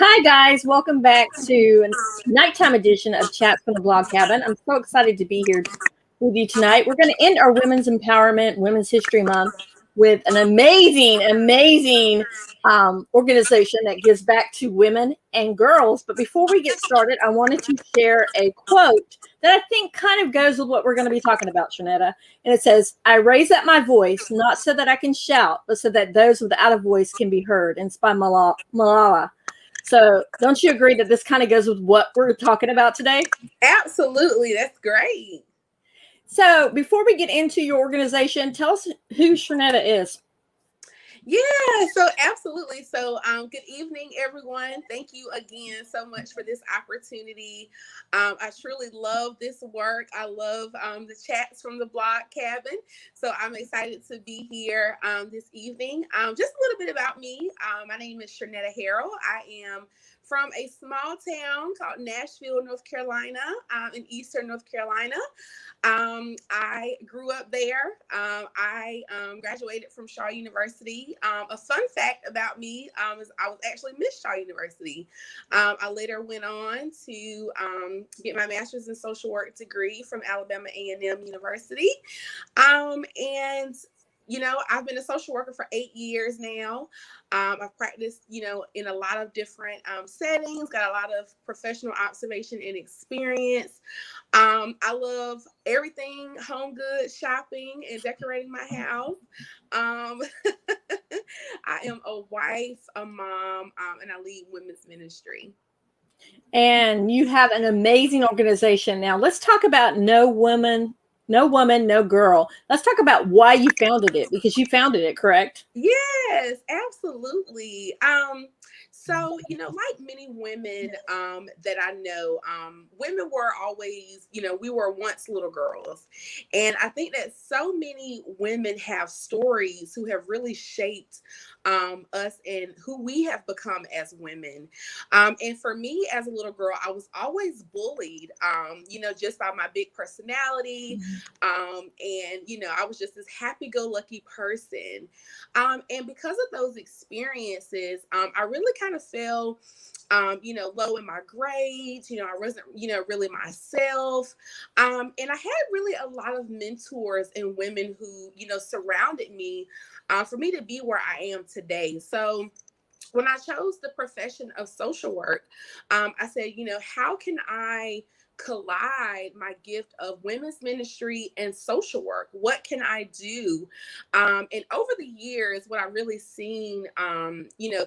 Hi, guys. Welcome back to a nighttime edition of Chats from the Blog Cabin. I'm so excited to be here with you tonight. We're going to end our Women's Empowerment, Women's History Month with an amazing organization that gives back to women and girls. But before we get started, I wanted to share a quote that I think kind of goes with what we're going to be talking about, Shirnetta. And it says, "I raise up my voice, not so that I can shout, but so that those without a voice can be heard." And it's by Malala. So don't you agree that this kind of goes with what we're talking about today? Absolutely. That's great. So before we get into your organization, tell us who Shirnetta is. Yeah, so absolutely. So good evening, everyone. Thank you again so much for this opportunity. I truly love this work. I love the chats from the blog cabin. So I'm excited to be here this evening. Just a little bit about me. My name is Shirnetta Harrell. I am from a small town called Nashville, North Carolina, in Eastern North Carolina. I grew up there. I graduated from Shaw University. A fun fact about me is I was actually Miss Shaw University. I later went on to get my master's in social work degree from Alabama A&M University. And I've been a social worker for 8 years now. I've practiced, in a lot of different settings, got a lot of professional observation and experience. I love everything home goods, shopping, and decorating my house. I am a wife, a mom, and I lead women's ministry. And you have an amazing organization. Now let's talk about No Woman, No Girl. Let's talk about why you founded it, because you founded it, correct? Yes, absolutely. So, like many women that I know, women were always, we were once little girls. And I think that so many women have stories who have really shaped us and who we have become as women. And for me as a little girl, I was always bullied, just by my big personality. And I was just this happy-go-lucky person. And because of those experiences, I really kind of fell, low in my grades. I wasn't, really myself. And I had really a lot of mentors and women who, surrounded me for me to be where I am today. So when I chose the profession of social work, I said, how can I collide my gift of women's ministry and social work? What can I do? And over the years, what I really seen,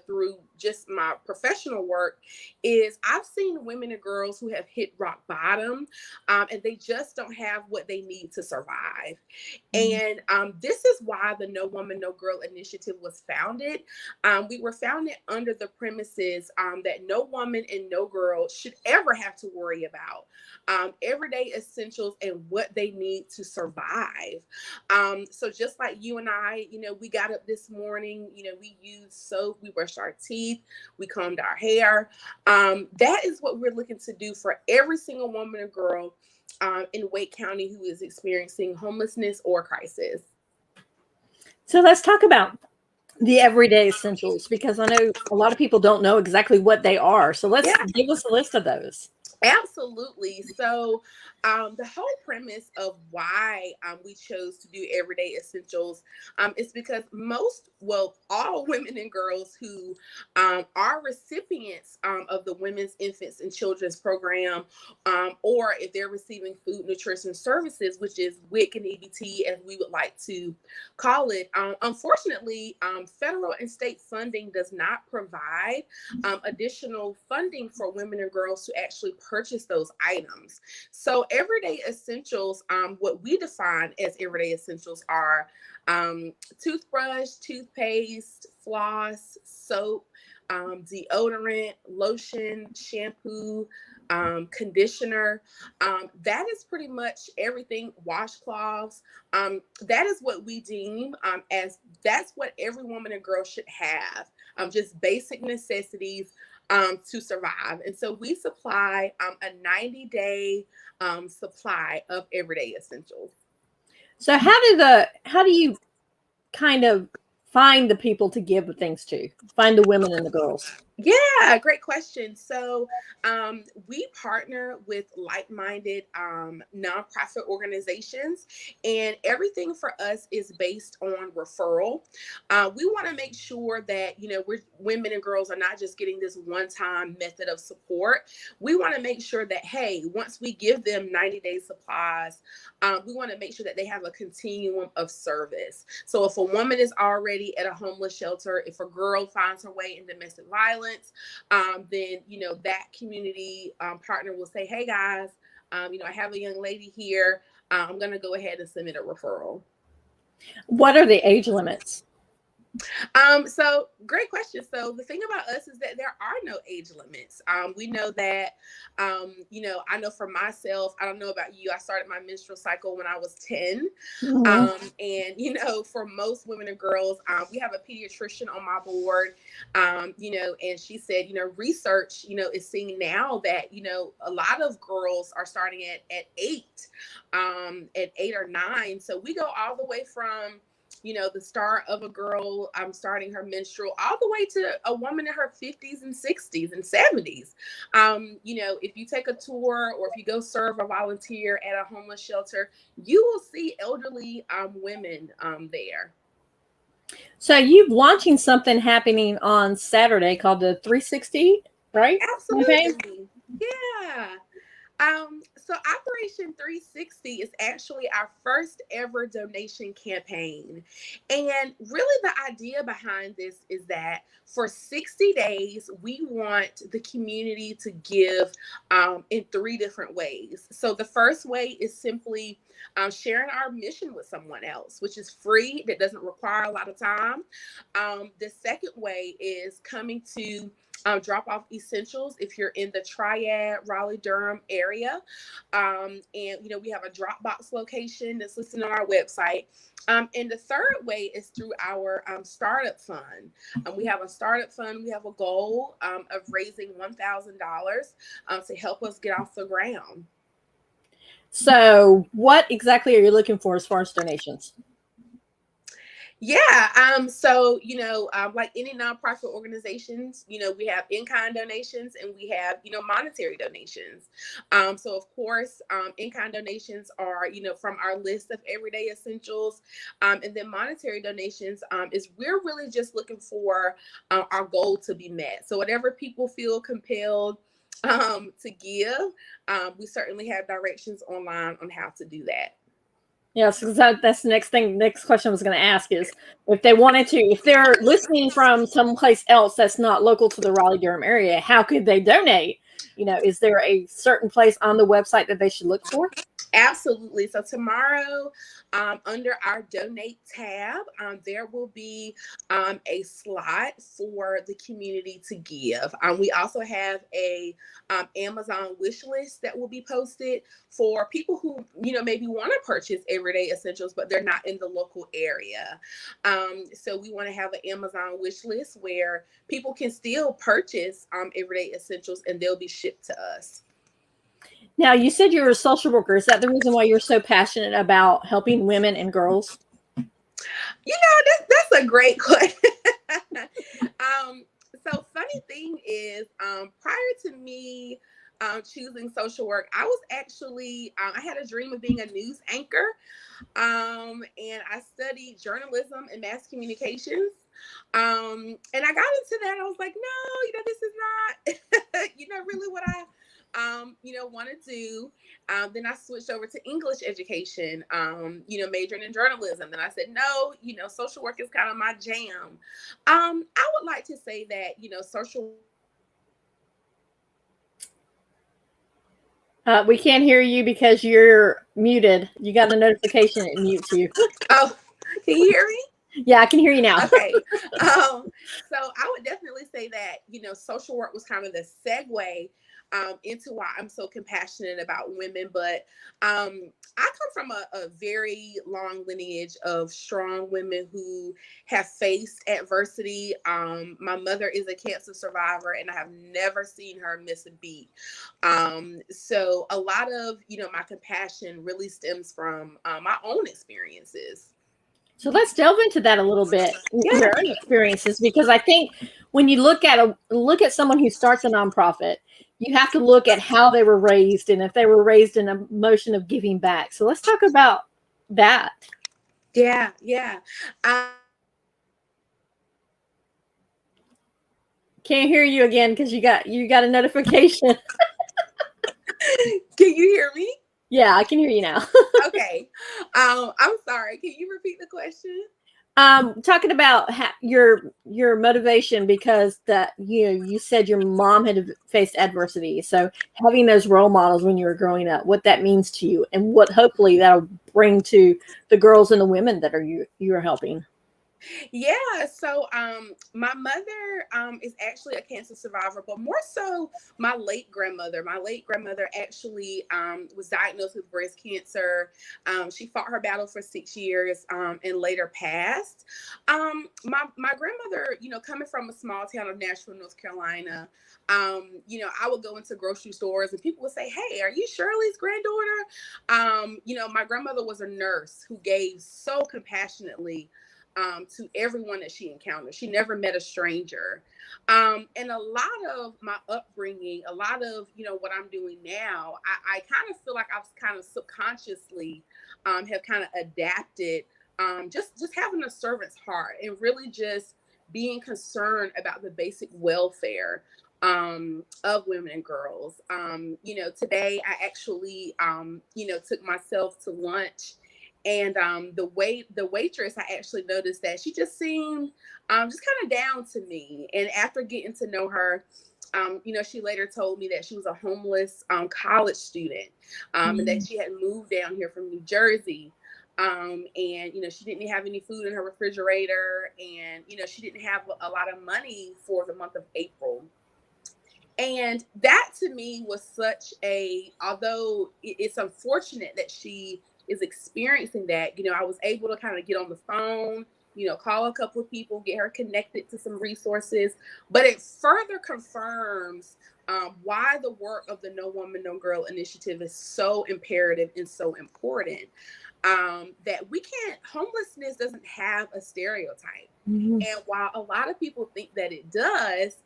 through just my professional work is I've seen women and girls who have hit rock bottom, and they just don't have what they need to survive. And this is why the No Woman, No Girl initiative was founded. We were founded under the premises that no woman and no girl should ever have to worry about everyday essentials and what they need to survive. So just like you and I, we got up this morning, we used soap, we brushed our teeth, we combed our hair. That is what we're looking to do for every single woman or girl in Wake County who is experiencing homelessness or crisis. So let's talk about the everyday essentials, because I know a lot of people don't know exactly what they are. So let's give us a list of those. Absolutely. So the whole premise of why we chose to do everyday essentials is because all women and girls who are recipients of the Women's, Infants, and Children's Program, or if they're receiving food nutrition services, which is WIC and EBT, as we would like to call it, unfortunately, federal and state funding does not provide additional funding for women and girls to actually purchase those items. So everyday essentials, what we define as everyday essentials are toothbrush, toothpaste, floss, soap, deodorant, lotion, shampoo, conditioner. That is pretty much everything. Washcloths. That is what we deem as that's what every woman and girl should have. Just basic necessities to survive. And so we supply a 90-day supply of everyday essentials. So how do you kind of find the people to give the things to, find the women and the girls? Yeah, great question. So, we partner with like-minded nonprofit organizations, and everything for us is based on referral. We want to make sure that women and girls are not just getting this one-time method of support. We want to make sure that, hey, once we give them 90-day supplies, we want to make sure that they have a continuum of service. So, if a woman is already at a homeless shelter, if a girl finds her way in domestic violence, then that community partner will say, "Hey guys, I have a young lady here. I'm going to go ahead and submit a referral." What are the age limits? So great question. So the thing about us is that there are no age limits. We know that, I know for myself, I don't know about you, I started my menstrual cycle when I was 10. Mhm. And, for most women and girls, we have a pediatrician on my board, and she said, research, is seeing now that, a lot of girls are starting at 8, at 8 or 9. So we go all the way from, the start of a girl starting her menstrual all the way to a woman in her 50s and 60s and 70s. If you take a tour or if you go serve or volunteer at a homeless shelter, you will see elderly women there. So you're launching something happening on Saturday called the 360, right? Campaign. Absolutely. Yeah. So Operation 360 is actually our first ever donation campaign. And really the idea behind this is that for 60 days, we want the community to give in 3 different ways. So the first way is simply sharing our mission with someone else, which is free, that doesn't require a lot of time. The second way is coming to drop off essentials if you're in the Triad, Raleigh, Durham area. And, we have a Dropbox location that's listed on our website. And the third way is through our startup fund. We have a startup fund. We have a goal of raising $1,000 to help us get off the ground. So what exactly are you looking for as far as donations? Yeah. So, like any nonprofit organizations, we have in-kind donations and we have, monetary donations. So of course, in-kind donations are, from our list of everyday essentials. And then monetary donations is we're really just looking for our goal to be met. So whatever people feel compelled to give, we certainly have directions online on how to do that. Yes, because that's the next thing. Next question I was going to ask is if they wanted to, if they're listening from someplace else that's not local to the Raleigh Durham area, how could they donate? Is there a certain place on the website that they should look for? Absolutely. So tomorrow, under our donate tab, there will be a slot for the community to give. We also have a Amazon wish list that will be posted for people who maybe want to purchase everyday essentials, but they're not in the local area. So we want to have an Amazon wish list where people can still purchase everyday essentials and they'll be shipped to us. Now, you said you're a social worker. Is that the reason why you're so passionate about helping women and girls? That's a great question. So funny thing is, prior to me choosing social work, I was actually I had a dream of being a news anchor, and I studied journalism and mass communications. And I got into that. I was like, no, this is not, really what I want to do. Then I switched over to English education, majoring in journalism. Then I said, no, social work is kind of my jam. I would like to say that, social. We can't hear you because you're muted. You got a notification, it mutes you. Oh, can you hear me? Yeah, I can hear you now. Okay. So I would definitely say that, social work was kind of the segue into why I'm so compassionate about women. But I come from a very long lineage of strong women who have faced adversity. My mother is a cancer survivor, and I have never seen her miss a beat. So a lot of, my compassion really stems from my own experiences. So let's delve into that a little bit, Yeah. your own experiences, because I think when you look at someone who starts a nonprofit, you have to look at how they were raised and if they were raised in a motion of giving back. So let's talk about that. Yeah, yeah. Can't hear you again because you got a notification. Can you hear me? Yeah, I can hear you now. Okay. I'm sorry. Can you repeat the question? Talking about your motivation, because that you said your mom had faced adversity, so having those role models when you were growing up, what that means to you, and what hopefully that'll bring to the girls and the women that you're helping. Yeah, so my mother is actually a cancer survivor, but more so my late grandmother. My late grandmother actually was diagnosed with breast cancer. She fought her battle for 6 years and later passed. My grandmother, coming from a small town of Nashville, North Carolina, I would go into grocery stores and people would say, "Hey, are you Shirley's granddaughter?" My grandmother was a nurse who gave so compassionately to everyone that she encountered. She never met a stranger. And a lot of my upbringing, a lot of, what I'm doing now, I kind of feel like I've kind of subconsciously have kind of adapted just having a servant's heart and really just being concerned about the basic welfare of women and girls. Today I actually, took myself to lunch, and the waitress, I actually noticed that she just seemed just kind of down to me. And after getting to know her, she later told me that she was a homeless college student, and that she had moved down here from New Jersey. And she didn't have any food in her refrigerator, and she didn't have a lot of money for the month of April. And that to me was although it's unfortunate that she is experiencing that, I was able to kind of get on the phone, call a couple of people, get her connected to some resources. But it further confirms why the work of the No Woman, No Girl initiative is so imperative and so important. That homelessness doesn't have a stereotype. Mm-hmm. And while a lot of people think that it does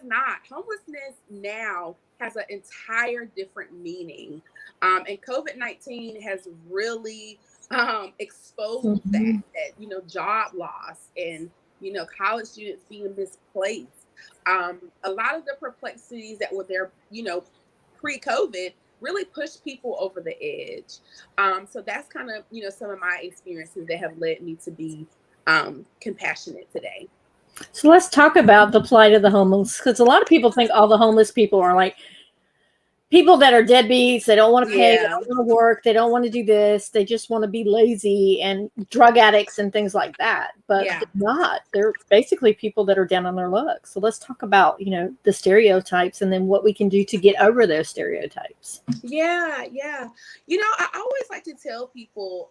not. Homelessness now has an entire different meaning. And COVID-19 has really exposed Mm-hmm. that job loss and, college students being misplaced. A lot of the perplexities that were there, pre-COVID really pushed people over the edge. So that's kind of, some of my experiences that have led me to be compassionate today. So let's talk about the plight of the homeless, because a lot of people think all the homeless people are like people that are deadbeats. They don't want to pay. They Yeah. don't want to work. They don't want to do this. They just want to be lazy and drug addicts and things like that. But Yeah. they're not. They're basically people that are down on their luck. So let's talk about, the stereotypes and then what we can do to get over those stereotypes. Yeah, yeah. I always like to tell people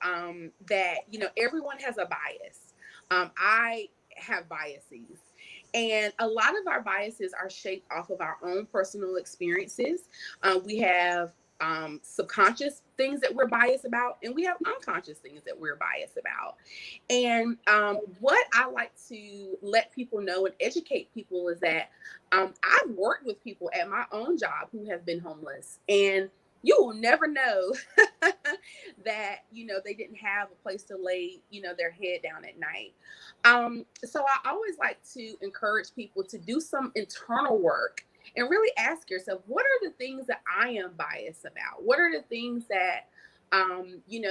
that, everyone has a bias. I have biases. And a lot of our biases are shaped off of our own personal experiences. We have subconscious things that we're biased about, and we have unconscious things that we're biased about. And what I like to let people know and educate people is that I've worked with people at my own job who have been homeless, and you will never know that they didn't have a place to lay their head down at night. So I always like to encourage people to do some internal work and really ask yourself, what are the things that I am biased about? What are the things that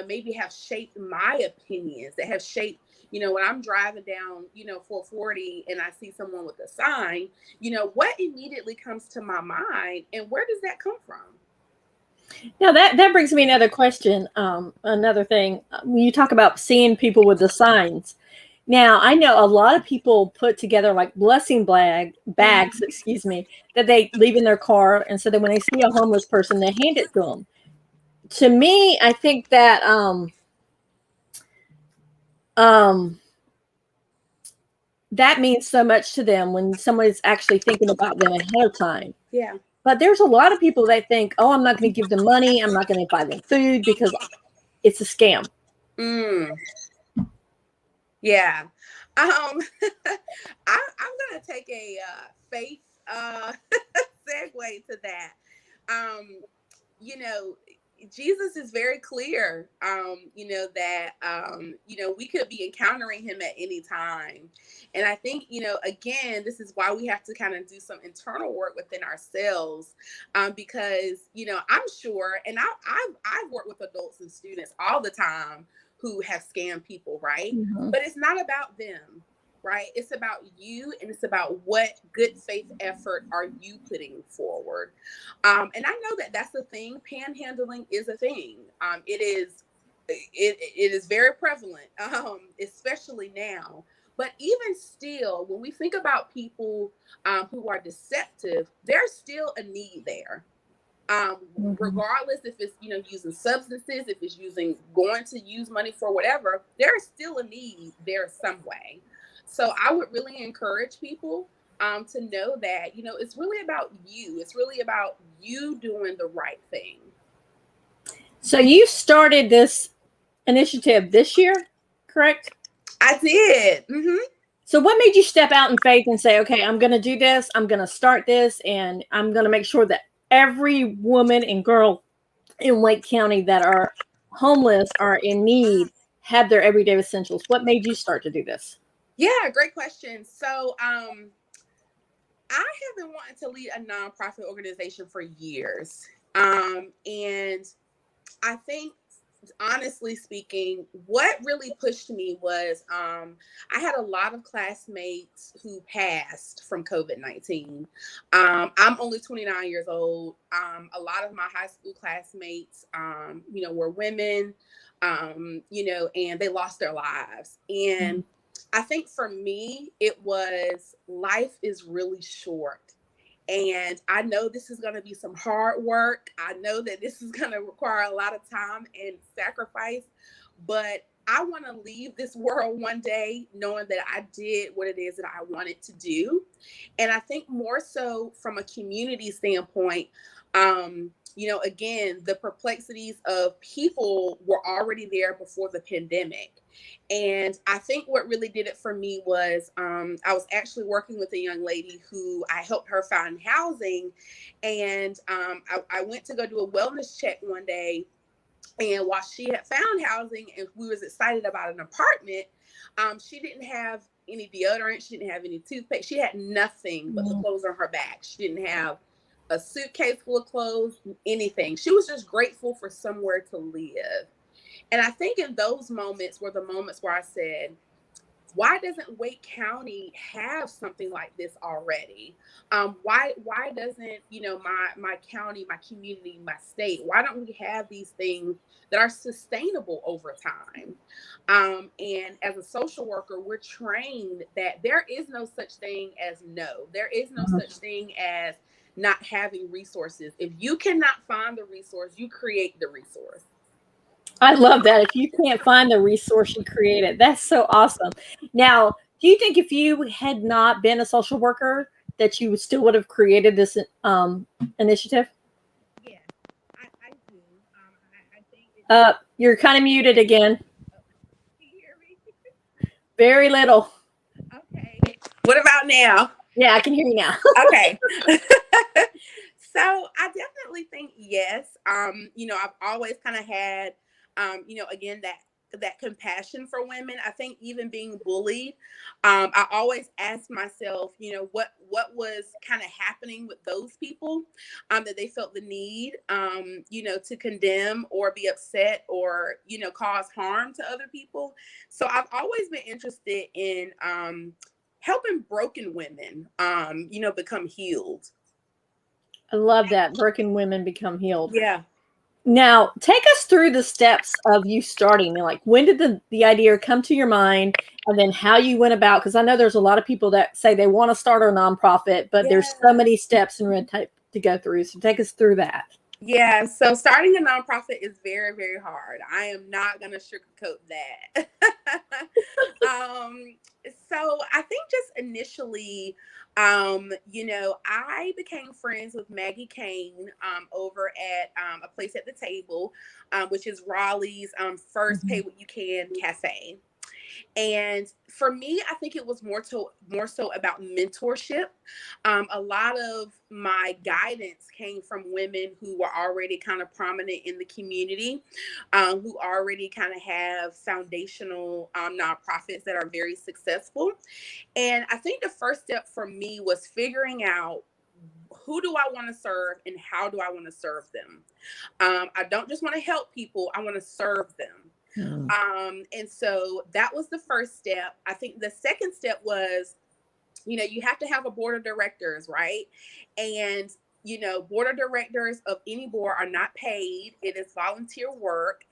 maybe have shaped my opinions, that have shaped, when I'm driving down, 440 and I see someone with a sign, what immediately comes to my mind and where does that come from? Now that brings me another question. Another thing, when you talk about seeing people with the signs. Now I know a lot of people put together like bags, excuse me, that they leave in their car, and so that when they see a homeless person, they hand it to them. To me, I think that um, that means so much to them when someone is actually thinking about them ahead of time. Yeah. But there's a lot of people that think, oh, I'm not going to give them money. I'm not going to buy them food because it's a scam. Mm. Yeah. Um, I'm gonna take a faith segue to that. Um, you know, Jesus is very clear, that, we could be encountering him at any time. And I think, again, this is why we have to kind of do some internal work within ourselves, because, I'm sure, and I've worked with adults and students all the time who have scammed people, right? Mm-hmm. But it's not about them. Right? It's about you, and it's about what good faith effort are you putting forward. And I know that that's a thing. Panhandling is a thing. It is very prevalent, especially now. But even still, when we think about people who are deceptive, there's still a need there. Mm-hmm. Regardless if it's using substances, if it's using going to use money for whatever, there is still a need there some way. So I would really encourage people to know that it's really about you. It's really about you doing the right thing. So you started this initiative this year, correct? I did. Mm-hmm. So what made you step out in faith and say, okay, I'm going to do this, I'm going to start this, and I'm going to make sure that every woman and girl in Wake County that are homeless or in need have their everyday essentials? What made you start to do this? Yeah, great question. So I have been wanting to lead a nonprofit organization for years. And I think, honestly speaking, what really pushed me was I had a lot of classmates who passed from COVID-19. I'm only 29 years old. A lot of my high school classmates, were women, and they lost their lives. And I think for me, it was life is really short. And I know this is going to be some hard work. I know that this is going to require a lot of time and sacrifice, but I want to leave this world one day knowing that I did what it is that I wanted to do. And I think more so from a community standpoint, again, the perplexities of people were already there before the pandemic. And I think what really did it for me was I was actually working with a young lady who I helped her find housing. And I went to go do a wellness check one day. And while she had found housing and we was excited about an apartment, she didn't have any deodorant. She didn't have any toothpaste. She had nothing but the clothes on her back. She didn't have a suitcase full of clothes, anything. She was just grateful for somewhere to live. And I think in those moments were the moments where I said, why doesn't Wake County have something like this already? Why doesn't my county, my community, my state? Why don't we have these things that are sustainable over time? And as a social worker, we're trained that there is no such thing as no. There is no such thing as not having resources. If you cannot find the resource, you create the resource. I love that. If you can't find the resource, you create it. That's so awesome. Now, do you think if you had not been a social worker, that you still would have created this initiative? Yes, I do. I think it's You're kind of muted again. can you hear me? Very little. Okay. What about now? Yeah, I can hear you now. Okay. So I definitely think yes. I've always kind of had, again that compassion for women. I think even being bullied, I always asked myself, what was kind of happening with those people, that they felt the need, to condemn or be upset or cause harm to other people. So I've always been interested in helping broken women, become healed. I love that. Broken women become healed. Yeah. Now, take us through the steps of you starting. Like, when did the idea come to your mind, and then how you went about? Because I know there's a lot of people that say they want to start a nonprofit, but there's so many steps and red tape to go through. So take us through that. Yeah, so starting a nonprofit is very, very hard. I am not going to sugarcoat that. So I think just initially, I became friends with Maggie Kane over at a place at the table, which is Raleigh's first Pay What You Can cafe. And for me, I think it was more so about mentorship. A lot of my guidance came from women who were already kind of prominent in the community, who already kind of have foundational nonprofits that are very successful. And I think the first step for me was figuring out, who do I want to serve and how do I want to serve them? I don't just want to help people, I want to serve them. And so that was the first step. I think the second step was, you have to have a board of directors, right? And, board of directors of any board are not paid. It is volunteer work.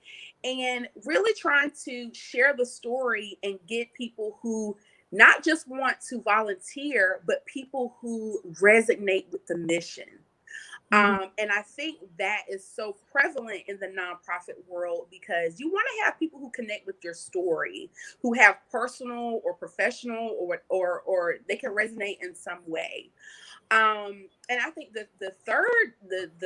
And really trying to share the story and get people who not just want to volunteer, but people who resonate with the mission. And I think that is so prevalent in the nonprofit world, because you want to have people who connect with your story, who have personal or professional or they can resonate in some way. And I think that the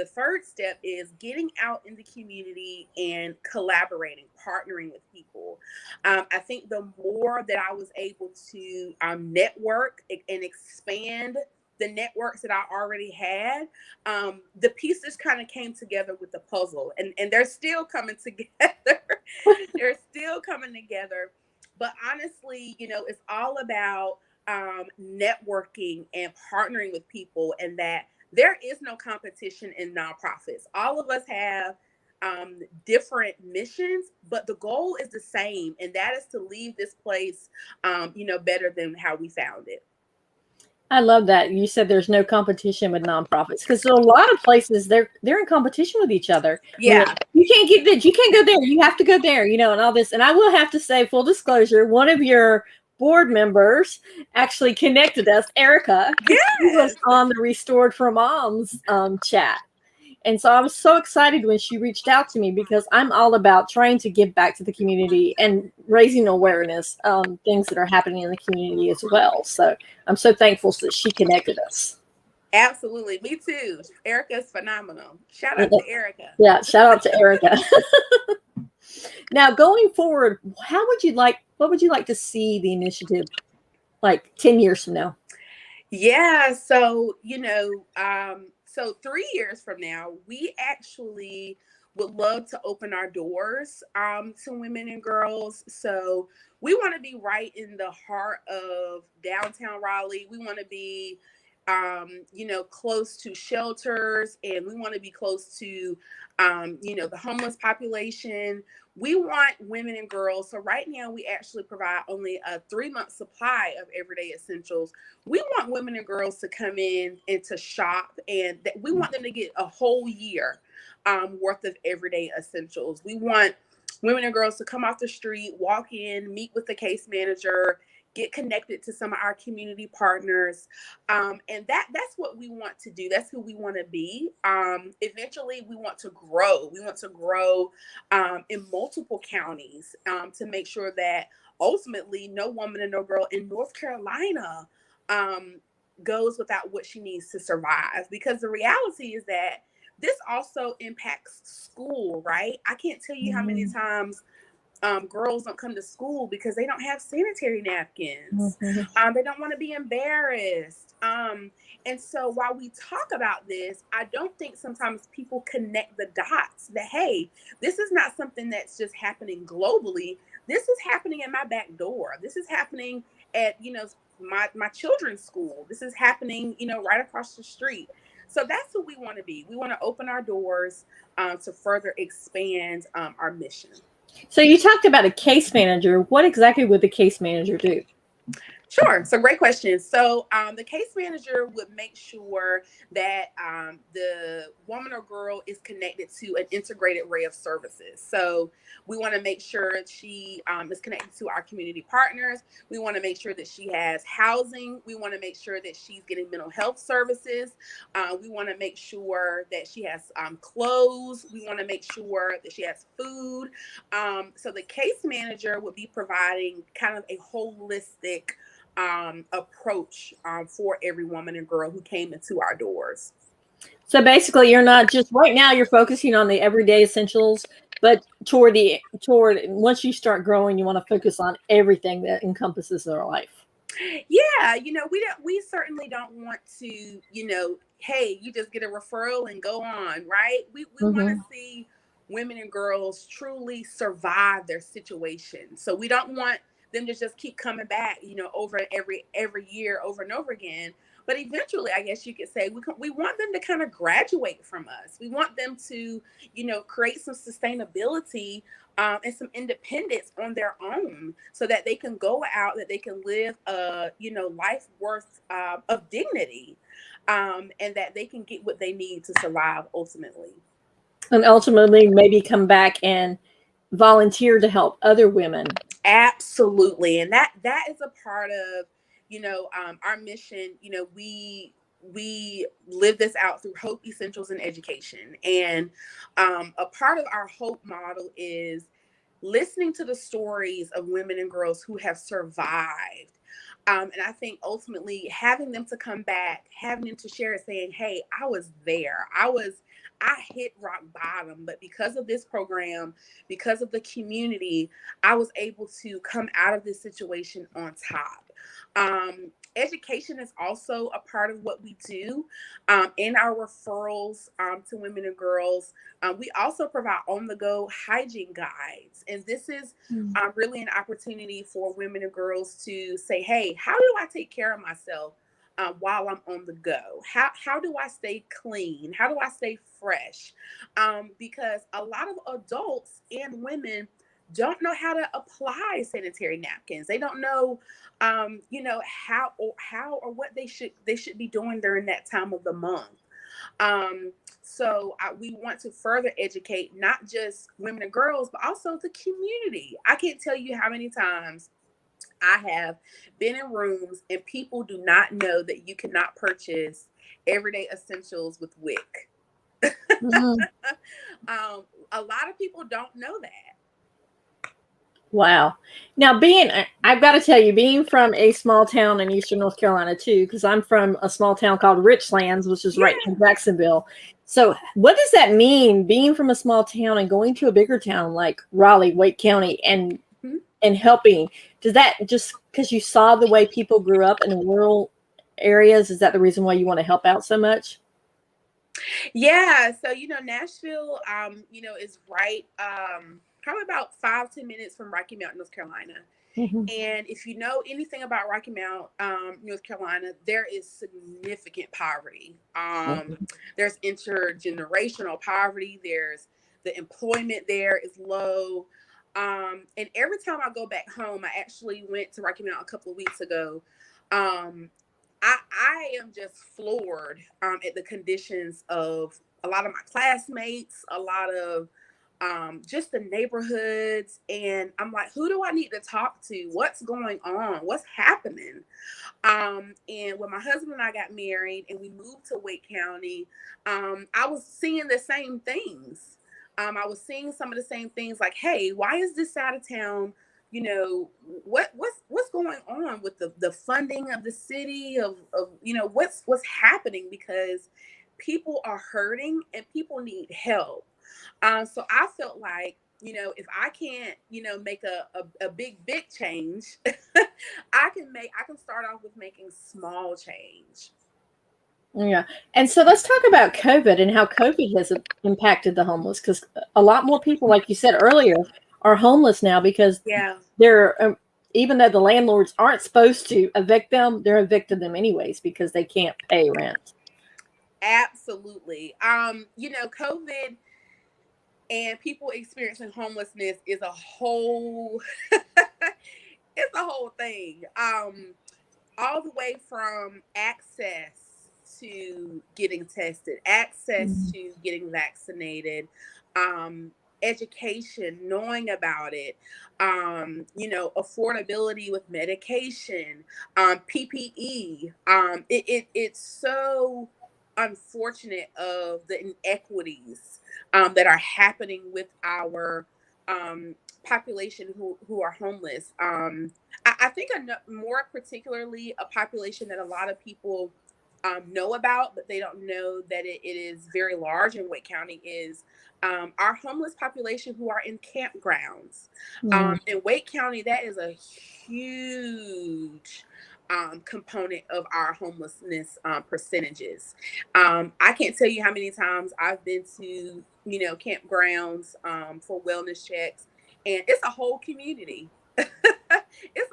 third step is getting out in the community and collaborating, partnering with people. I think the more that I was able to network and expand the networks that I already had, the pieces kind of came together with the puzzle, and they're still coming together. They're still coming together. But honestly, it's all about networking and partnering with people, and that there is no competition in nonprofits. All of us have different missions, but the goal is the same, and that is to leave this place, better than how we found it. I love that you said there's no competition with nonprofits, because a lot of places they're in competition with each other. Yeah, you can't get this, you can't go there, you have to go there, and all this. And I will have to say, full disclosure, one of your board members actually connected us, Erica. She was on the Restored for Moms chat. And so I was so excited when she reached out to me, because I'm all about trying to give back to the community and raising awareness, things that are happening in the community as well. So I'm so thankful that she connected us. Absolutely. Me too. Erica's phenomenal. Shout out to Erica. Yeah, shout out to Erica. Now, going forward, what would you like to see the initiative like 10 years from now? Yeah, so 3 years from now, we actually would love to open our doors to women and girls. So we want to be right in the heart of downtown Raleigh. We want to be close to shelters, and we want to be close to the homeless population. We want women and girls. So right now we actually provide only a 3-month supply of everyday essentials. We want women and girls to come in and to shop, and we want them to get a whole year worth of everyday essentials. We want women and girls to come off the street, walk in, meet with the case manager, get connected to some of our community partners. And that's what we want to do. That's who we want to be. Eventually, we want to grow. We want to grow in multiple counties to make sure that ultimately no woman and no girl in North Carolina goes without what she needs to survive. Because the reality is that this also impacts school, right? I can't tell you how many times girls don't come to school because they don't have sanitary napkins. They don't want to be embarrassed. And so while we talk about this, I don't think sometimes people connect the dots that, hey, this is not something that's just happening globally. This is happening at my back door. This is happening at, my children's school. This is happening, right across the street. So that's who we want to be. We want to open our doors to further expand our mission. So you talked about a case manager. What exactly would the case manager do? Sure. So great question. So the case manager would make sure that the woman or girl is connected to an integrated array of services. So we want to make sure she is connected to our community partners. We want to make sure that she has housing. We want to make sure that she's getting mental health services. We want to make sure that she has clothes. We want to make sure that she has food. So the case manager would be providing kind of a holistic approach for every woman and girl who came into our doors. So basically, you're not just right now, you're focusing on the everyday essentials, but toward once you start growing, you want to focus on everything that encompasses their life. Yeah, we certainly don't want to, hey, you just get a referral and go on, right? We want to Mm-hmm. see women and girls truly survive their situation. So we don't want them to just keep coming back, over every year over and over again. But eventually, I guess you could say we want them to kind of graduate from us. We want them to, create some sustainability, and some independence on their own, so that they can go out, that they can live a life worth, of dignity, and that they can get what they need to survive ultimately. And ultimately, maybe come back and volunteer to help other women. Absolutely, and that is a part of our mission. We live this out through Hope Essentials in Education, and a part of our Hope model is listening to the stories of women and girls who have survived. And I think ultimately having them to come back, having them to share, saying, hey, I was there. I hit rock bottom, but because of this program, because of the community, I was able to come out of this situation on top. Education is also a part of what we do, in our referrals, to women and girls. We also provide on the go hygiene guides. And this is, really an opportunity for women and girls to say, hey, how do I take care of myself, while I'm on the go? How do I stay clean? How do I stay fresh? Because a lot of adults and women don't know how to apply sanitary napkins. They don't know, how or what they should be doing during that time of the month. We want to further educate not just women and girls, but also the community. I can't tell you how many times I have been in rooms and people do not know that you cannot purchase everyday essentials with WIC. Mm-hmm. A lot of people don't know that. Wow. Now, I've got to tell you, being from a small town in eastern North Carolina, too, because I'm from a small town called Richlands, which is right in Yeah. Jacksonville. So, what does that mean, being from a small town and going to a bigger town like Raleigh, Wake County, Mhm. and helping? Does that just because you saw the way people grew up in rural areas, is that the reason why you want to help out so much? Yeah. So, Nashville, is right, probably about 5-10 minutes from Rocky Mount, North Carolina. Hmm. And if you know anything about Rocky Mount, North Carolina, there is significant poverty. There's intergenerational poverty. There's the employment there is low. And every time I go back home, I actually went to Rocky Mount a couple of weeks ago. Um, I am just floored, at the conditions of a lot of my classmates, a lot of, just the neighborhoods. And I'm like, who do I need to talk to? What's going on? What's happening? And when my husband and I got married and we moved to Wake County, I was seeing the same things. I was seeing some of the same things, like, hey, why is this side of town? What's going on with the funding of the city, of what's happening, because people are hurting and people need help. So I felt like, if I can't, make a big change, I can start off with making small change. Yeah. And so let's talk about COVID and how COVID has impacted the homeless, because a lot more people, like you said earlier, are homeless now because Yeah, they're, even though the landlords aren't supposed to evict them, they're evicting them anyways because they can't pay rent. absolutely. COVID and people experiencing homelessness is a whole it's a whole thing. All the way from access to getting tested, access to getting vaccinated, education, knowing about it, affordability with medication, PPE. It's so unfortunate of the inequities, that are happening with our, population who are homeless. I think more particularly a population that a lot of people know about, but they don't know that it is very large in Wake County, is our homeless population who are in campgrounds. In Wake County, that is a huge component of our homelessness percentages. I can't tell you how many times I've been to, campgrounds for wellness checks, and it's a whole community. It's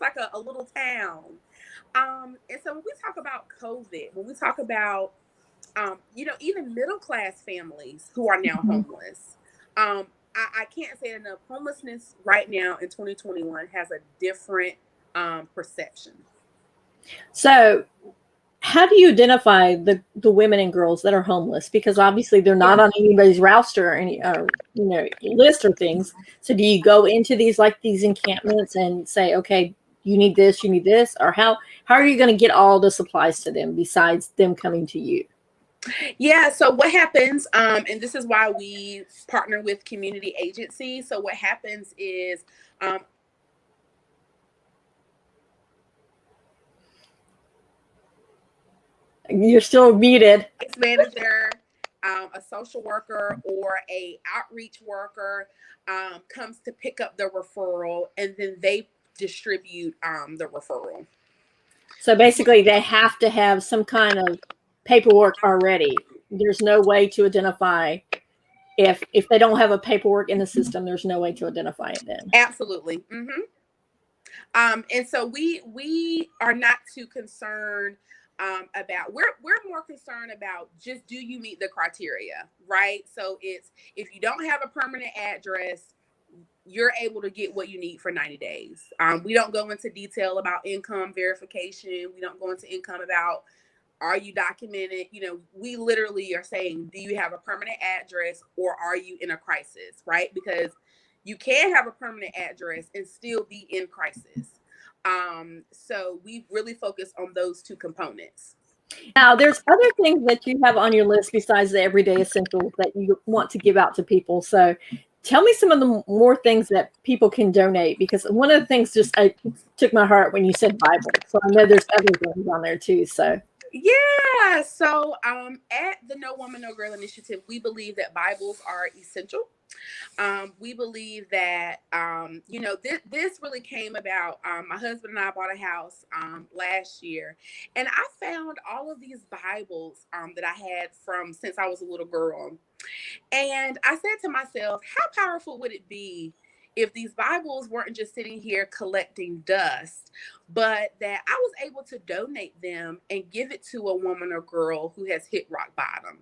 like a little town. And so when we talk about COVID, when we talk about, even middle class families who are now homeless, I can't say it enough. Homelessness right now in 2021 has a different perception. So, how do you identify the women and girls that are homeless? Because obviously they're not on anybody's roster or any list or things. So, do you go into these encampments and say, okay, you need this, or how are you going to get all the supplies to them besides them coming to you? Yeah, so what happens, and this is why we partner with community agencies. So what happens is, you're still muted. Manager, a social worker, or a outreach worker comes to pick up the referral, and then they distribute the referral. So basically, they have to have some kind of paperwork already. There's no way to identify if they don't have a paperwork in the system. There's no way to identify it then. Absolutely. Mm-hmm. And so we are not too concerned about, we're more concerned about, just, do you meet the criteria, right? So it's, if you don't have a permanent address, you're able to get what you need for 90 days. We don't go into detail about income verification. We don't go into income about, are you documented? We literally are saying, do you have a permanent address, or are you in a crisis, right? Because you can have a permanent address and still be in crisis. So we really focus on those two components. Now, there's other things that you have on your list besides the everyday essentials that you want to give out to people. So tell me some of the more things that people can donate, because one of the things just took my heart when you said Bible. So I know there's other things on there too. So yeah, so at the No Woman No Girl Initiative, we believe that Bibles are essential. We believe that, this really came about. My husband and I bought a house last year, and I found all of these Bibles that I had from since I was a little girl. And I said to myself, how powerful would it be if these Bibles weren't just sitting here collecting dust, but that I was able to donate them and give it to a woman or girl who has hit rock bottom?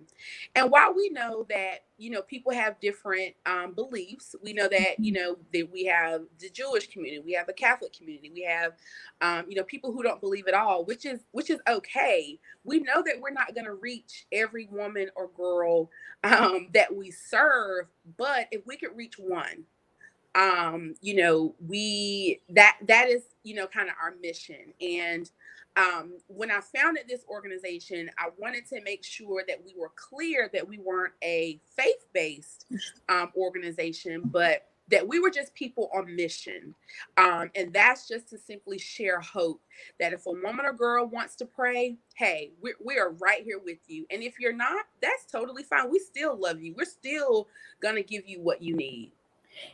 And while we know that, people have different beliefs, we know that, that we have the Jewish community, we have the Catholic community, we have, people who don't believe at all, which is okay. We know that we're not going to reach every woman or girl that we serve, but if we could reach one, we that is, kind of our mission. And when I founded this organization, I wanted to make sure that we were clear that we weren't a faith-based organization, but that we were just people on mission. And that's just to simply share hope that if a woman or girl wants to pray, hey, we are right here with you. And if you're not, that's totally fine. We still love you. We're still going to give you what you need.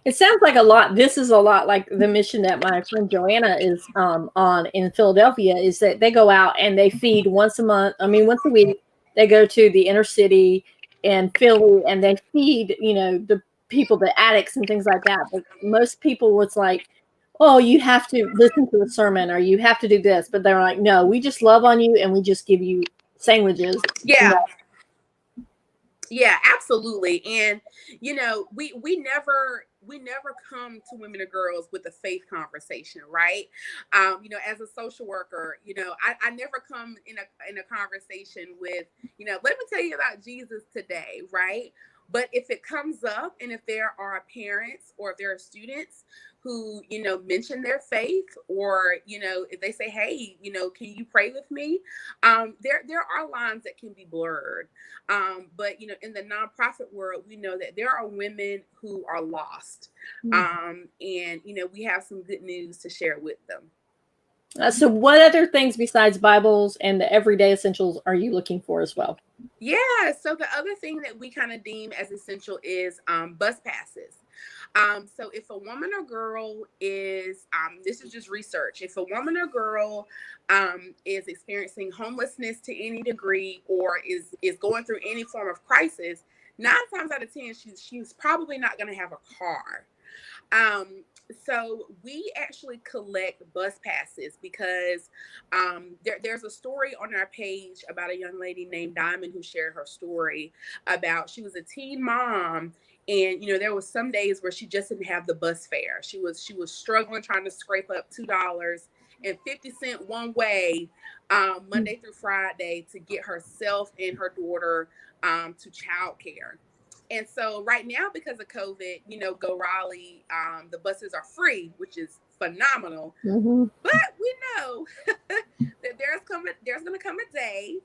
it sounds like a lot. This is a lot like the mission that my friend Joanna is on in Philadelphia, is that they go out and they feed once a week. They go to the inner city in Philly and they feed, the people, the addicts and things like that. But most people, it's like, oh, you have to listen to a sermon or you have to do this. But they're like, no, we just love on you and we just give you sandwiches. Yeah. Yeah, absolutely. And we never come to women and girls with a faith conversation, right? As a social worker, I never come in a conversation with, let me tell you about Jesus today, right? But if it comes up, and if there are parents or if there are students who, mention their faith, or, if they say, hey, can you pray with me? There are lines that can be blurred. But, in the nonprofit world, we know that there are women who are lost. And, we have some good news to share with them. So what other things besides Bibles and the everyday essentials are you looking for as well? Yeah, so the other thing that we kind of deem as essential is bus passes. So if a woman or girl is, this is just research, if a woman or girl is experiencing homelessness to any degree or is going through any form of crisis, 9 times out of 10, she's probably not going to have a car. So we actually collect bus passes because there's a story on our page about a young lady named Diamond who shared her story about she was a teen mom. And there was some days where she just didn't have the bus fare. She was struggling trying to scrape up $2.50 one way, Monday through Friday, to get herself and her daughter to childcare. And so right now, because of COVID, Go Raleigh, the buses are free, which is phenomenal. Mm-hmm. But we know that there's going to come a day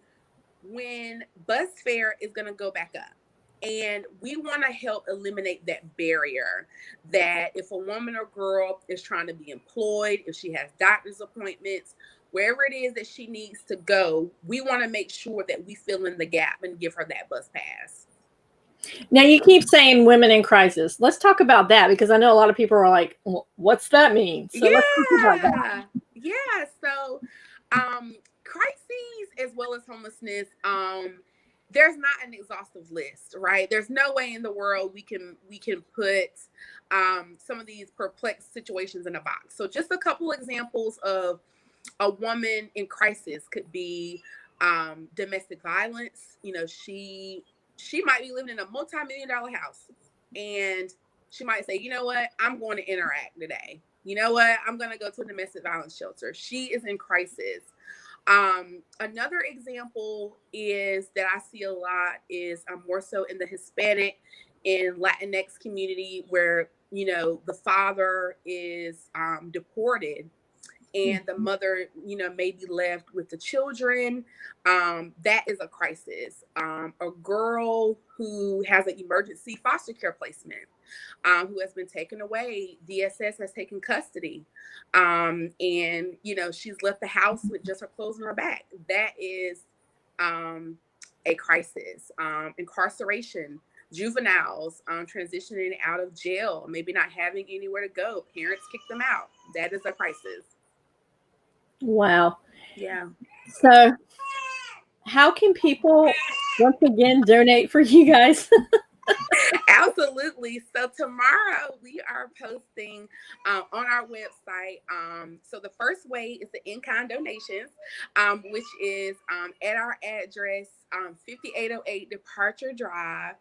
when bus fare is going to go back up. And we want to help eliminate that barrier that if a woman or girl is trying to be employed, if she has doctor's appointments, wherever it is that she needs to go, we want to make sure that we fill in the gap and give her that bus pass. Now, you keep saying women in crisis. Let's talk about that because I know a lot of people are like, well, what's that mean? So let's talk about that. Yeah. So, crises as well as homelessness, there's not an exhaustive list, right? There's no way in the world we can put some of these perplexed situations in a box. So just a couple examples of a woman in crisis could be domestic violence. She might be living in a multi-million-dollar house, and she might say, you know what, I'm going to interact today. You know what, I'm going to go to a domestic violence shelter. She is in crisis. Another example is that I see a lot is more so in the Hispanic and Latinx community where, the father is deported and the mother, may be left with the children. That is a crisis. A girl who has an emergency foster care placement, who has been taken away, DSS has taken custody. And, she's left the house with just her clothes on her back. That is a crisis. Incarceration. Juveniles transitioning out of jail, maybe not having anywhere to go. Parents kick them out. That is a crisis. Wow. Yeah. So how can people once again donate for you guys? Absolutely. So tomorrow we are posting on our website. So the first way is the in-kind donations, which is at our address, 5808 Departure Drive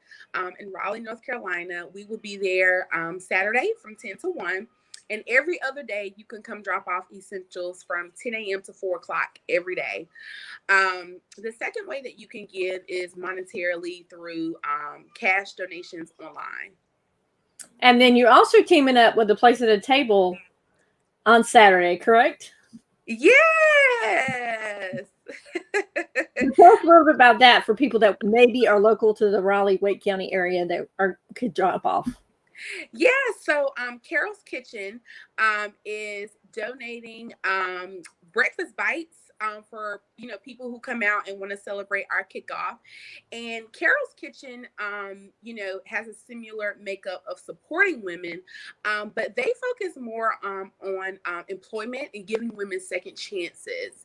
in Raleigh, North Carolina. We will be there Saturday from 10 to 1. And every other day, you can come drop off essentials from 10 a.m. to 4 o'clock every day. The second way that you can give is monetarily through cash donations online. And then you're also teaming up with the Place at a Table on Saturday, correct? Yes. Tell us a little bit about that for people that maybe are local to the Raleigh-Wake County area that could drop off. Yeah, so Carol's Kitchen is donating breakfast bites for people who come out and want to celebrate our kickoff. And Carol's Kitchen has a similar makeup of supporting women, but they focus more on employment and giving women second chances.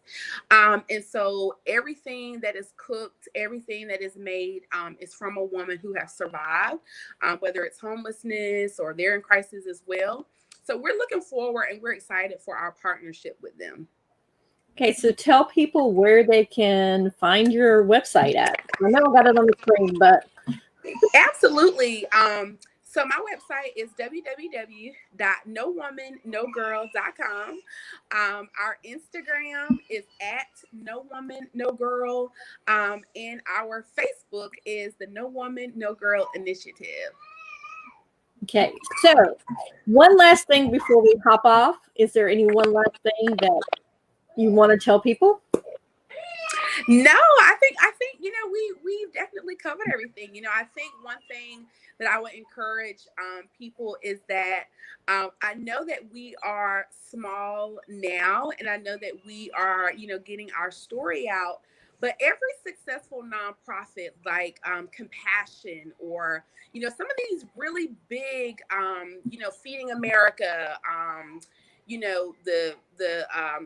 And so everything that is cooked, everything that is made is from a woman who has survived, whether it's homelessness or they're in crisis as well. So we're looking forward and we're excited for our partnership with them. Okay, so tell people where they can find your website at. I know I got it on the screen, but absolutely. So my website is www.nowoman.nogirl.com. Our Instagram is at nowoman.nogirl. And our Facebook is the No Woman, No Girl Initiative. Okay, so one last thing before we hop off. Is there any one last thing that you want to tell people? No, I think we've definitely covered everything. I think one thing that I would encourage people is that I know that we are small now, and I know that we are getting our story out. But every successful nonprofit like Compassion, or some of these really big Feeding America, the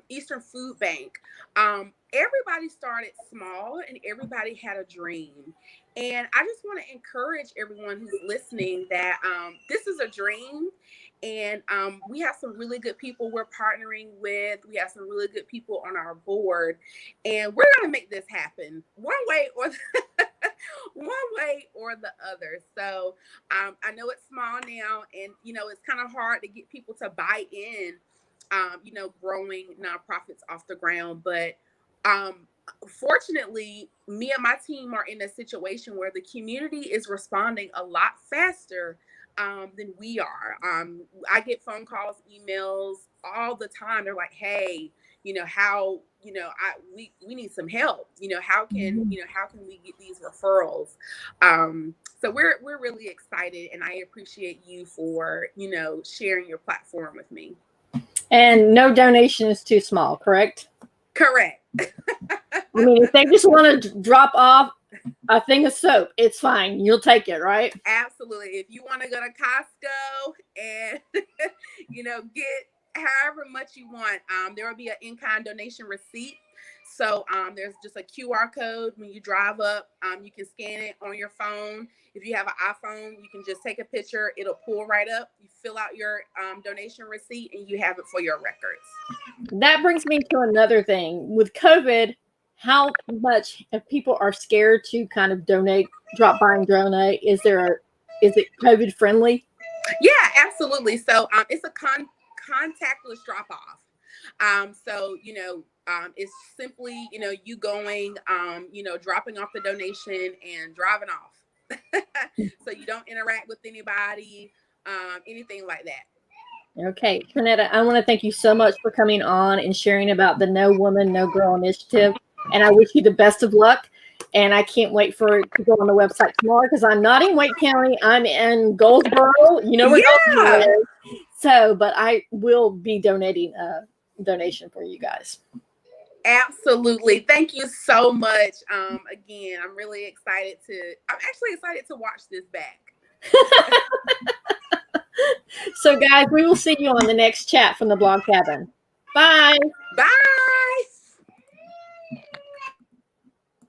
Eastern Food Bank, everybody started small and everybody had a dream. And I just want to encourage everyone who's listening that this is a dream. And we have some really good people we're partnering with. We have some really good people on our board. And we're going to make this happen one way or the other. So I know it's small now, and it's kind of hard to get people to buy in, growing nonprofits off the ground. But fortunately, me and my team are in a situation where the community is responding a lot faster than we are. I get phone calls, emails all the time. They're like, "Hey, how we need some help. How can we get these referrals?" So we're really excited, and I appreciate you for sharing your platform with me. And no donation is too small, correct? Correct. I mean, if they just want to drop off a thing of soap, it's fine. You'll take it, right? Absolutely. If you want to go to Costco and get however much you want, there will be an in-kind donation receipt. So there's just a QR code when you drive up. You can scan it on your phone. If you have an iPhone, you can just take a picture. It'll pull right up. You fill out your donation receipt, and you have it for your records. That brings me to another thing. With COVID, how much if people are scared to kind of drop by and donate? Is it COVID friendly? Yeah, absolutely. So it's a contactless drop off. So it's simply you going dropping off the donation and driving off. So you don't interact with anybody, anything like that. Okay, Shirnetta, I want to thank you so much for coming on and sharing about the No Woman, No Girl initiative. And I wish you the best of luck. And I can't wait for it to go on the website tomorrow, because I'm not in Wake County. I'm in Goldsboro. You know where Goldsboro is. So, but I will be donating a donation for you guys. Absolutely. Thank you so much. Again, I'm actually excited to watch this back. So, guys, we will see you on the next chat from the Blog Cabin. Bye. Bye.